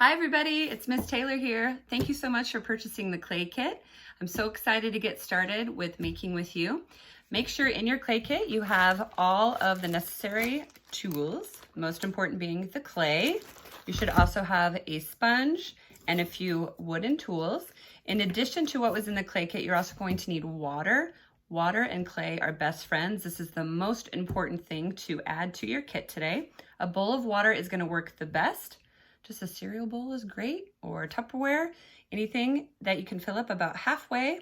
Hi everybody, it's Miss Taylor here. Thank you so much for purchasing the clay kit. I'm so excited to get started with making with you. Make sure in your clay kit you have all of the necessary tools, most important being the clay. You should also have a sponge and a few wooden tools. In addition to what was in the clay kit, you're also going to need water. Water and clay are best friends. This is the most important thing to add to your kit today. A bowl of water is going to work the best. Just a cereal bowl is great, or Tupperware, anything that you can fill up about halfway,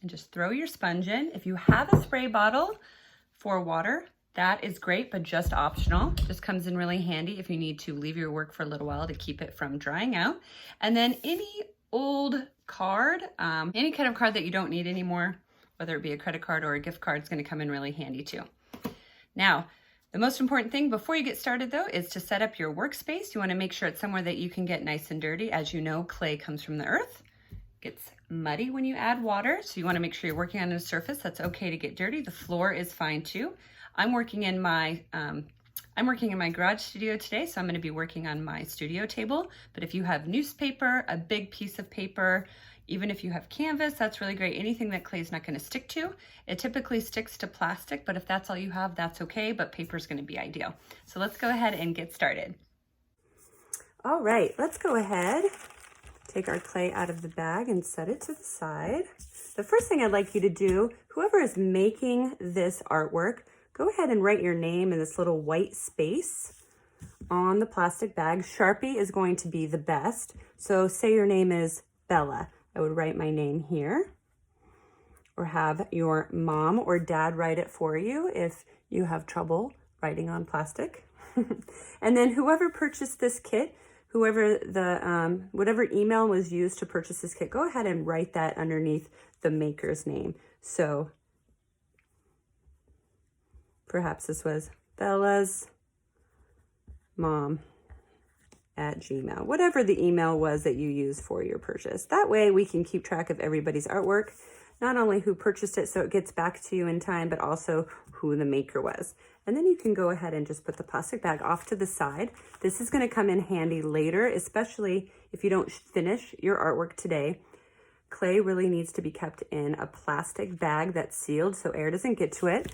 and just throw your sponge in. If you have a spray bottle for water, that is great, but just optional. Just comes in really handy if you need to leave your work for a little while to keep it from drying out. And then any old card, any kind of card that you don't need anymore, whether it be a credit card or a gift card, is going to come in really handy too. Now, the most important thing before you get started though is to set up your workspace. You want to make sure it's somewhere that you can get nice and dirty. As you know, clay comes from the earth. It gets muddy when you add water, so you want to make sure you're working on a surface that's okay to get dirty. The floor is fine too. I'm working in my garage studio today, so I'm going to be working on my studio table. But if you have newspaper, a big piece of paper, even if you have canvas, that's really great. Anything that clay is not going to stick to. It typically sticks to plastic, but if that's all you have, that's okay, but paper is going to be ideal. So let's go ahead and get started. All right, let's go ahead, take our clay out of the bag and set it to the side. The first thing I'd like you to do, whoever is making this artwork, go ahead and write your name in this little white space on the plastic bag. Sharpie is going to be the best. So say your name is Bella. I would write my name here, or have your mom or dad write it for you if you have trouble writing on plastic. And then whoever purchased this kit, whoever whatever email was used to purchase this kit, go ahead and write that underneath the maker's name. So perhaps this was Bella's mom at Gmail, whatever the email was that you used for your purchase. That way we can keep track of everybody's artwork, not only who purchased it so it gets back to you in time, but also who the maker was. And then you can go ahead and just put the plastic bag off to the side. This is going to come in handy later, especially if you don't finish your artwork today. Clay really needs to be kept in a plastic bag that's sealed so air doesn't get to it.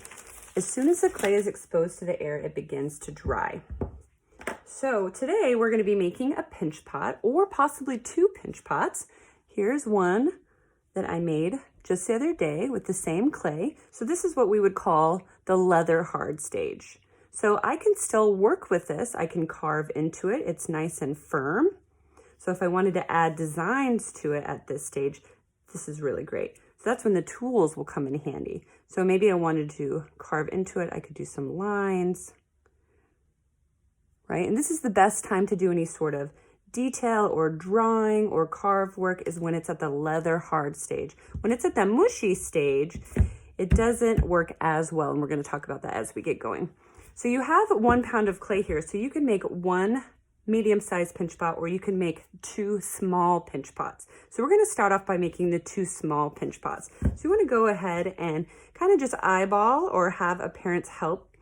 As soon as the clay is exposed to the air, it begins to dry. So today we're going to be making a pinch pot, or possibly two pinch pots. Here's one that I made just the other day with the same clay. So this is what we would call the leather hard stage. So I can still work with this. I can carve into it. It's nice and firm. So if I wanted to add designs to it at this stage, this is really great. So that's when the tools will come in handy. So maybe I wanted to carve into it. I could do some lines, right? And this is the best time to do any sort of detail or drawing or carve work is when it's at the leather hard stage. When it's at the mushy stage, it doesn't work as well. And we're going to talk about that as we get going. So you have 1 pound of clay here. So you can make one medium-sized pinch pot, or you can make two small pinch pots. So we're going to start off by making the two small pinch pots. So you want to go ahead and kind of just eyeball, or have a parent's help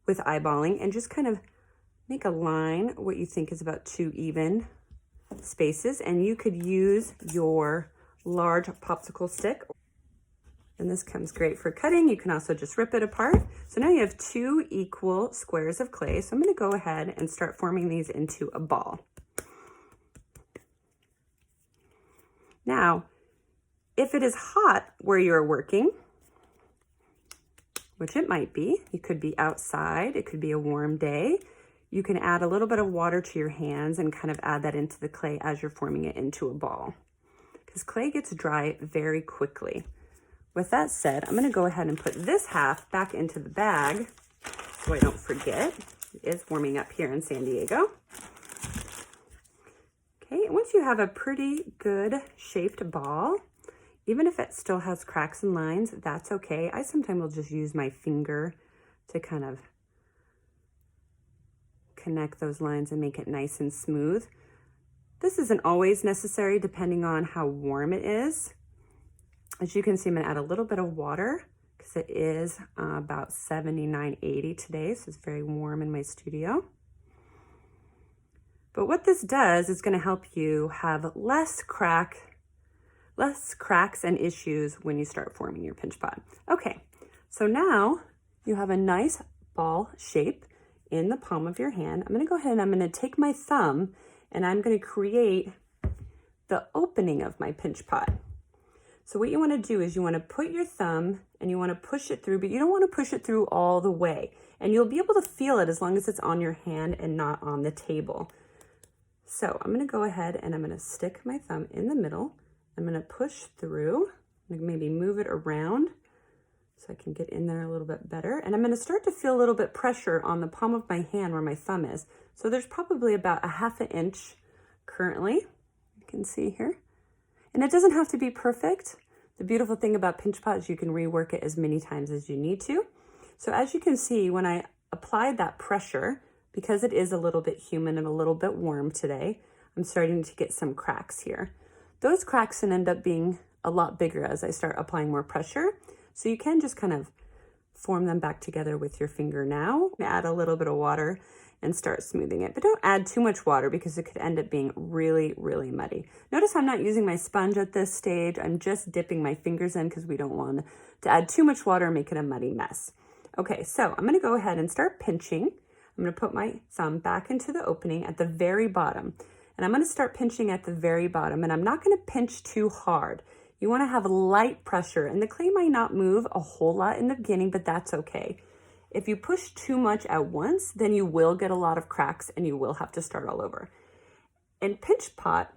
with eyeballing, and just kind of make a line, what you think is about 2 even spaces. And you could use your large popsicle stick. And this comes great for cutting. You can also just rip it apart. So now you have 2 equal squares of clay. So I'm going to go ahead and start forming these into a ball. Now, if it is hot where you're working, which it might be, you could be outside, it could be a warm day, you can add a little bit of water to your hands and kind of add that into the clay as you're forming it into a ball, because clay gets dry very quickly. With that said, I'm going to go ahead and put this half back into the bag so I don't forget. It is warming up here in San Diego. Okay, once you have a pretty good shaped ball, even if it still has cracks and lines, that's okay. I sometimes will just use my finger to kind of connect those lines and make it nice and smooth. This isn't always necessary depending on how warm it is. As you can see, I'm going to add a little bit of water because it is about 79, 80 today, so it's very warm in my studio. But what this does is going to help you have less cracks and issues when you start forming your pinch pot. Okay, so now you have a nice ball shape in the palm of your hand. I'm going to go ahead and I'm going to take my thumb and I'm going to create the opening of my pinch pot. So what you want to do is you want to put your thumb and you want to push it through, but you don't want to push it through all the way. And you'll be able to feel it as long as it's on your hand and not on the table. So I'm going to go ahead and I'm going to stick my thumb in the middle. I'm going to push through, maybe move it around so I can get in there a little bit better. And I'm going to start to feel a little bit pressure on the palm of my hand where my thumb is. So there's probably about a 1/2 inch currently. You can see here. And it doesn't have to be perfect. The beautiful thing about pinch pot is you can rework it as many times as you need to. So as you can see, when I applied that pressure, because it is a little bit humid and a little bit warm today, I'm starting to get some cracks here. Those cracks can end up being a lot bigger as I start applying more pressure. So you can just kind of form them back together with your finger now. Add a little bit of water and start smoothing it. But don't add too much water because it could end up being really, really muddy. Notice I'm not using my sponge at this stage. I'm just dipping my fingers in because we don't want to add too much water and make it a muddy mess. Okay, so I'm gonna go ahead and start pinching. I'm gonna put my thumb back into the opening at the very bottom. And I'm gonna start pinching at the very bottom, and I'm not gonna pinch too hard. You wanna have light pressure, and the clay might not move a whole lot in the beginning, but that's okay. If you push too much at once, then you will get a lot of cracks and you will have to start all over. And pinch pot,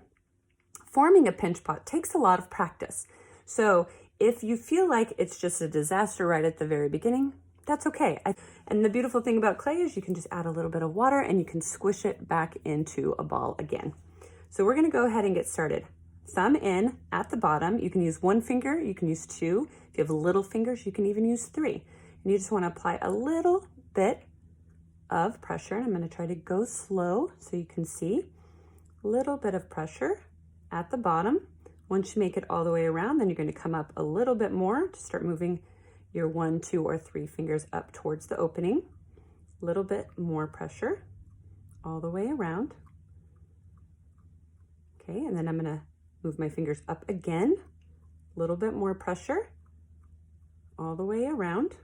forming a pinch pot takes a lot of practice. So if you feel like it's just a disaster right at the very beginning, that's okay. And the beautiful thing about clay is you can just add a little bit of water and you can squish it back into a ball again. So we're gonna go ahead and get started. Thumb in at the bottom. You can use 1 finger, you can use 2. If you have little fingers, you can even use 3. And you just want to apply a little bit of pressure. And I'm going to try to go slow so you can see a little bit of pressure at the bottom. Once you make it all the way around, then you're going to come up a little bit more to start moving your 1, 2, or 3 fingers up towards the opening. A little bit more pressure all the way around. Okay, and then I'm going to move my fingers up again. A little bit more pressure all the way around.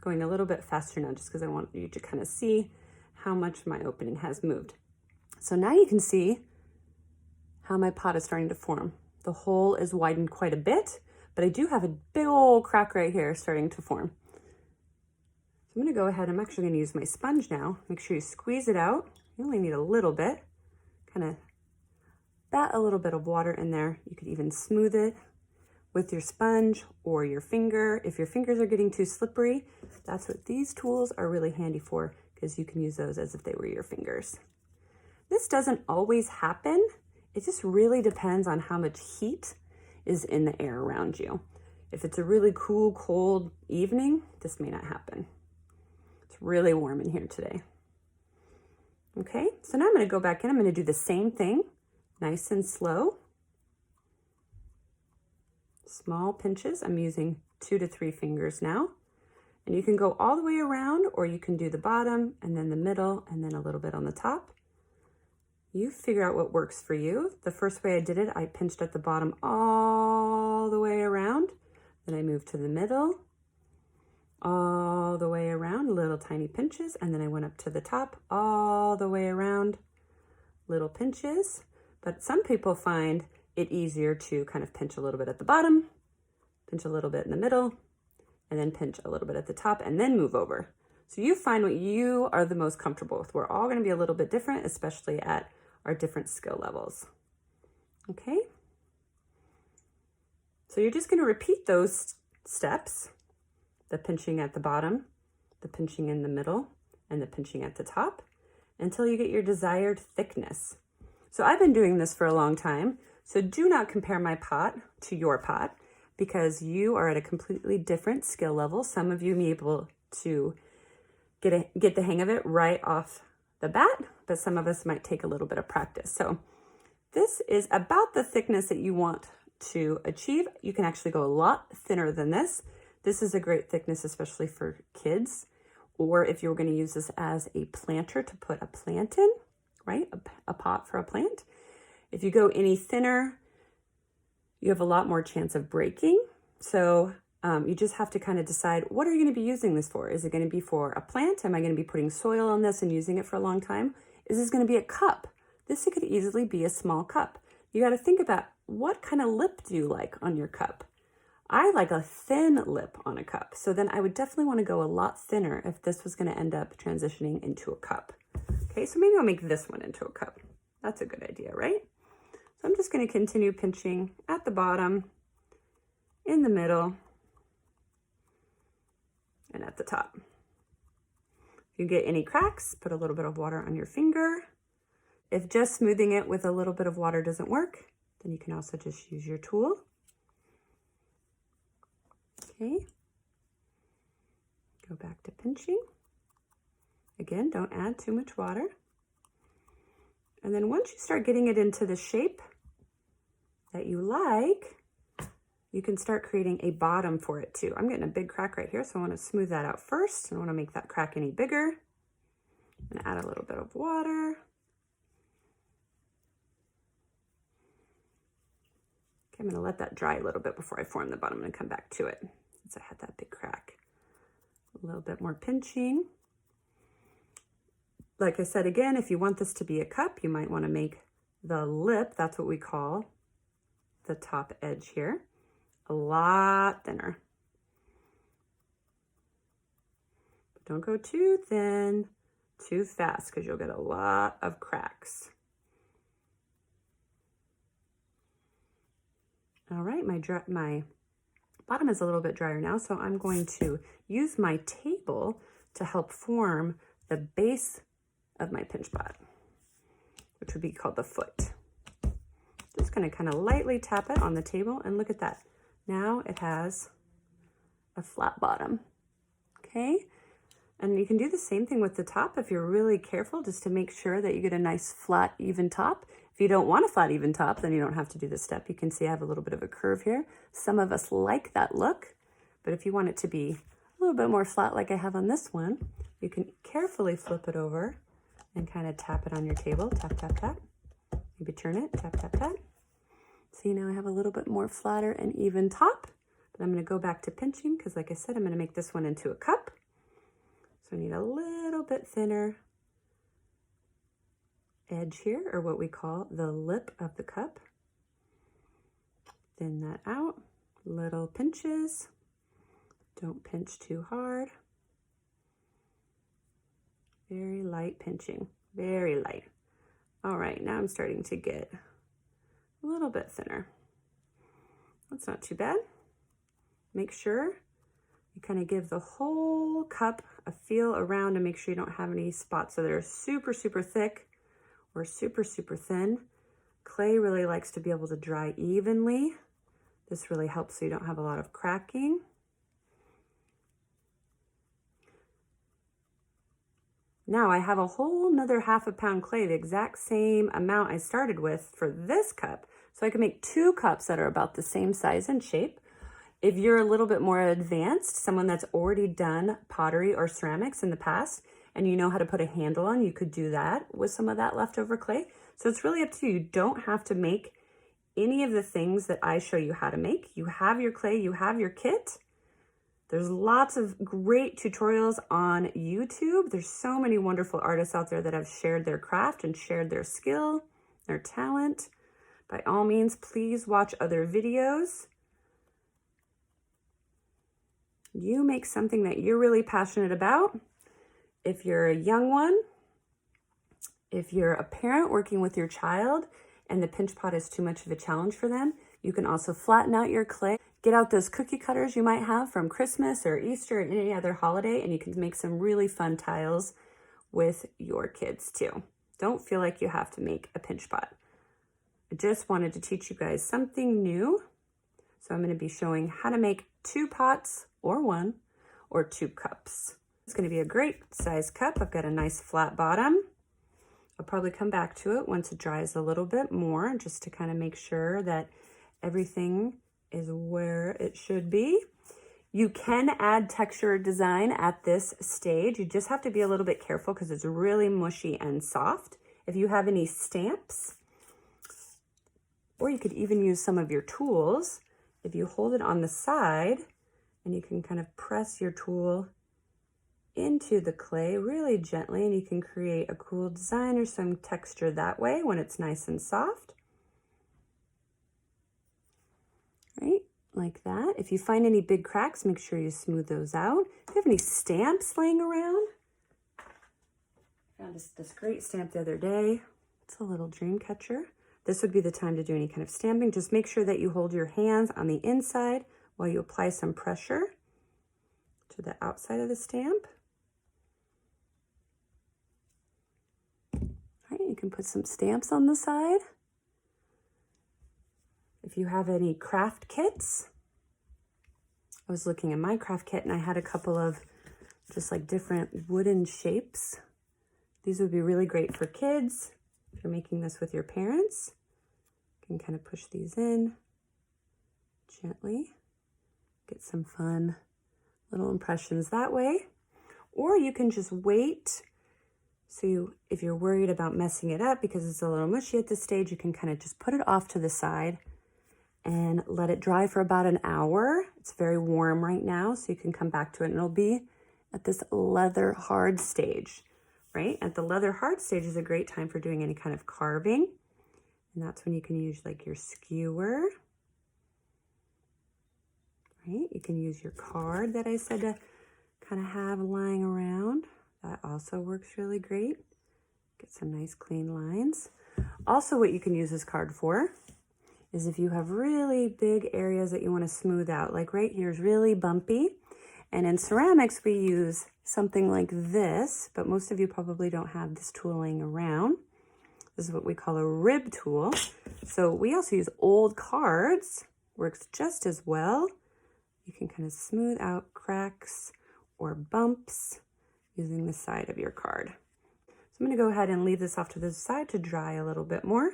Going a little bit faster now just because I want you to kind of see how much my opening has moved. So now you can see how my pot is starting to form. The hole is widened quite a bit, but I do have a big old crack right here starting to form. So I'm going to go ahead, I'm actually going to use my sponge now. Make sure you squeeze it out. You only need a little bit. Kind of bat a little bit of water in there. You could even smooth it with your sponge or your finger. If your fingers are getting too slippery, that's what these tools are really handy for, because you can use those as if they were your fingers. This doesn't always happen. It just really depends on how much heat is in the air around you. If it's a really cool, cold evening, this may not happen. It's really warm in here today. Okay, so now I'm gonna go back in. I'm gonna do the same thing, nice and slow. Small pinches. I'm using 2 to 3 fingers now. And you can go all the way around, or you can do the bottom and then the middle and then a little bit on the top. You figure out what works for you. The first way I did it, I pinched at the bottom all the way around. Then I moved to the middle, all the way around, little tiny pinches. And then I went up to the top, all the way around, little pinches. But some people find it easier to kind of pinch a little bit at the bottom, pinch a little bit in the middle, and then pinch a little bit at the top and then move over. So you find what you are the most comfortable with. We're all going to be a little bit different, especially at our different skill levels. Okay? So you're just going to repeat those steps, the pinching at the bottom, the pinching in the middle, and the pinching at the top until you get your desired thickness. So I've been doing this for a long time. So do not compare my pot to your pot because you are at a completely different skill level. Some of you may be able to get the hang of it right off the bat, but some of us might take a little bit of practice. So this is about the thickness that you want to achieve. You can actually go a lot thinner than this. This is a great thickness, especially for kids, or if you were going to use this as a planter to put a plant in, right? A pot for a plant. If you go any thinner, you have a lot more chance of breaking. So you just have to kind of decide, what are you going to be using this for? Is it going to be for a plant? Am I going to be putting soil on this and using it for a long time? Is this going to be a cup? This could easily be a small cup. You got to think about, what kind of lip do you like on your cup? I like a thin lip on a cup. So then I would definitely want to go a lot thinner if this was going to end up transitioning into a cup. Okay, so maybe I'll make this one into a cup. That's a good idea, right? So I'm just going to continue pinching at the bottom, in the middle, and at the top. If you get any cracks, put a little bit of water on your finger. If just smoothing it with a little bit of water doesn't work, then you can also just use your tool. Okay. Go back to pinching. Again, don't add too much water. And then once you start getting it into the shape that you like, you can start creating a bottom for it too. I'm getting a big crack right here, so I want to smooth that out first. I don't want to make that crack any bigger. I'm going to add a little bit of water. Okay, I'm going to let that dry a little bit before I form the bottom. I'm going to come back to it since I had that big crack. A little bit more pinching. Like I said, again, if you want this to be a cup, you might want to make the lip, that's what we call the top edge here, a lot thinner. But don't go too thin, too fast, because you'll get a lot of cracks. All right, my bottom is a little bit drier now, so I'm going to use my table to help form the base of my pinch pot, which would be called the foot. Just going to kind of lightly tap it on the table, and look at that. Now it has a flat bottom. Okay, and you can do the same thing with the top if you're really careful, just to make sure that you get a nice flat, even top. If you don't want a flat, even top, then you don't have to do this step. You can see I have a little bit of a curve here. Some of us like that look, but if you want it to be a little bit more flat like I have on this one, you can carefully flip it over and kind of tap it on your table. Tap, tap, tap. Maybe turn it, tap, tap, tap. See, now I have a little bit more flatter and even top, but I'm going to go back to pinching because, like I said, I'm going to make this one into a cup. So I need a little bit thinner edge here, or what we call the lip of the cup. Thin that out, little pinches. Don't pinch too hard. Very light pinching, very light. All right, now I'm starting to get a little bit thinner. That's not too bad. Make sure you kind of give the whole cup a feel around and make sure you don't have any spots that are super, super thick or super, super thin. Clay really likes to be able to dry evenly. This really helps so you don't have a lot of cracking. Now I have a whole nother ½ pound clay, the exact same amount I started with for this cup. So I can make 2 cups that are about the same size and shape. If you're a little bit more advanced, someone that's already done pottery or ceramics in the past, and you know how to put a handle on, you could do that with some of that leftover clay. So it's really up to you. You don't have to make any of the things that I show you how to make. You have your clay, you have your kit. There's lots of great tutorials on YouTube. There's so many wonderful artists out there that have shared their craft and shared their skill, their talent. By all means, please watch other videos. You make something that you're really passionate about. If you're a young one, if you're a parent working with your child and the pinch pot is too much of a challenge for them, you can also flatten out your clay. Get out those cookie cutters you might have from Christmas or Easter or any other holiday, and you can make some really fun tiles with your kids too. Don't feel like you have to make a pinch pot. I just wanted to teach you guys something new. So I'm going to be showing how to make 2 pots or 1 or 2 cups. It's going to be a great size cup. I've got a nice flat bottom. I'll probably come back to it once it dries a little bit more, just to kind of make sure that everything is where it should be. You can add texture or design at this stage. You just have to be a little bit careful because it's really mushy and soft, If you have any stamps, or you could even use some of your tools, if you hold it on the side and you can kind of press your tool into the clay really gently, and you can create a cool design or some texture that way when it's nice and soft. Right, like that. If you find any big cracks, make sure you smooth those out. If you have any stamps laying around, I found this great stamp the other day. It's a little dream catcher. This would be the time to do any kind of stamping. Just make sure that you hold your hands on the inside while you apply some pressure to the outside of the stamp. All right, you can put some stamps on the side. If you have any craft kits, I was looking at my craft kit and I had a couple of just like different wooden shapes. These would be really great for kids. If you're making this with your parents, you can kind of push these in gently, get some fun little impressions that way. Or you can just wait. So if you're worried about messing it up because it's a little mushy at this stage, you can kind of just put it off to the side and let it dry for about an hour. It's very warm right now, so you can come back to it and it'll be at this leather hard stage, right? At the leather hard stage is a great time for doing any kind of carving. And that's when you can use like your skewer, right? You can use your card that I said to kind of have lying around. That also works really great. Get some nice clean lines. Also, what you can use this card for is if you have really big areas that you want to smooth out, like right here is really bumpy. And in ceramics, we use something like this, but most of you probably don't have this tool laying around. This is what we call a rib tool. So we also use old cards, works just as well. You can kind of smooth out cracks or bumps using the side of your card. So I'm going to go ahead and leave this off to the side to dry a little bit more.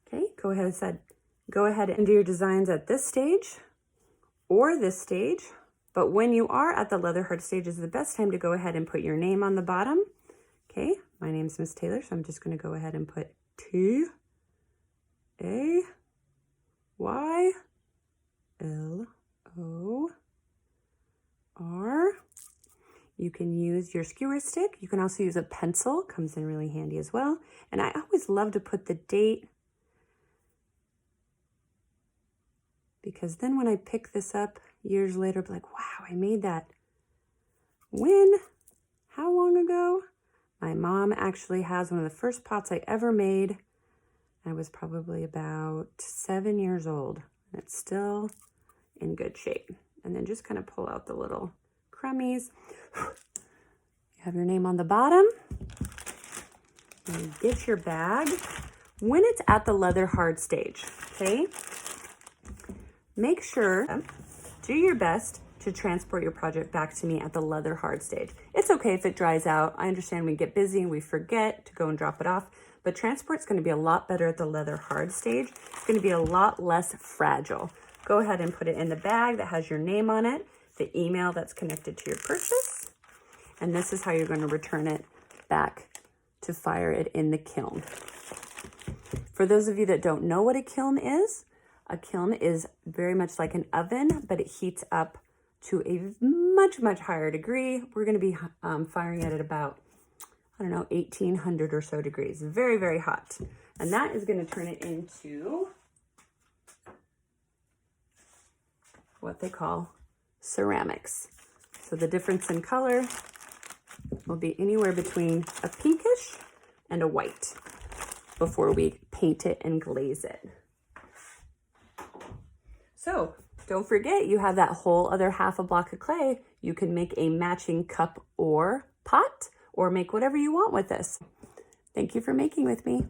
Okay, go ahead and do your designs at this stage or this stage. But when you are at the leather hard stage is the best time to go ahead and put your name on the bottom. Okay, my name's Miss Taylor, so I'm just going to go ahead and put T-A-Y-L-O-R. You can use your skewer stick. You can also use a pencil, comes in really handy as well. And I always love to put the date, because then when I pick this up years later, I'll be like, wow, I made that when? How long ago? My mom actually has one of the first pots I ever made. I was probably about 7 years old, and it's still in good shape. And then just kind of pull out the little crummies. You have your name on the bottom. And get your bag. When it's at the leather hard stage, okay? Make sure, do your best to transport your project back to me at the leather hard stage. It's okay if it dries out. I understand we get busy and we forget to go and drop it off, but transport's gonna be a lot better at the leather hard stage. It's gonna be a lot less fragile. Go ahead and put it in the bag that has your name on it, the email that's connected to your purchase, and this is how you're gonna return it back to fire it in the kiln. For those of you that don't know what a kiln is very much like an oven, but it heats up to a much, much higher degree. We're going to be firing it at about, I don't know, 1800 or so degrees. Very, very hot. And that is going to turn it into what they call ceramics. So the difference in color will be anywhere between a pinkish and a white before we paint it and glaze it. So don't forget, you have that whole other half a block of clay. You can make a matching cup or pot, or make whatever you want with this. Thank you for making with me.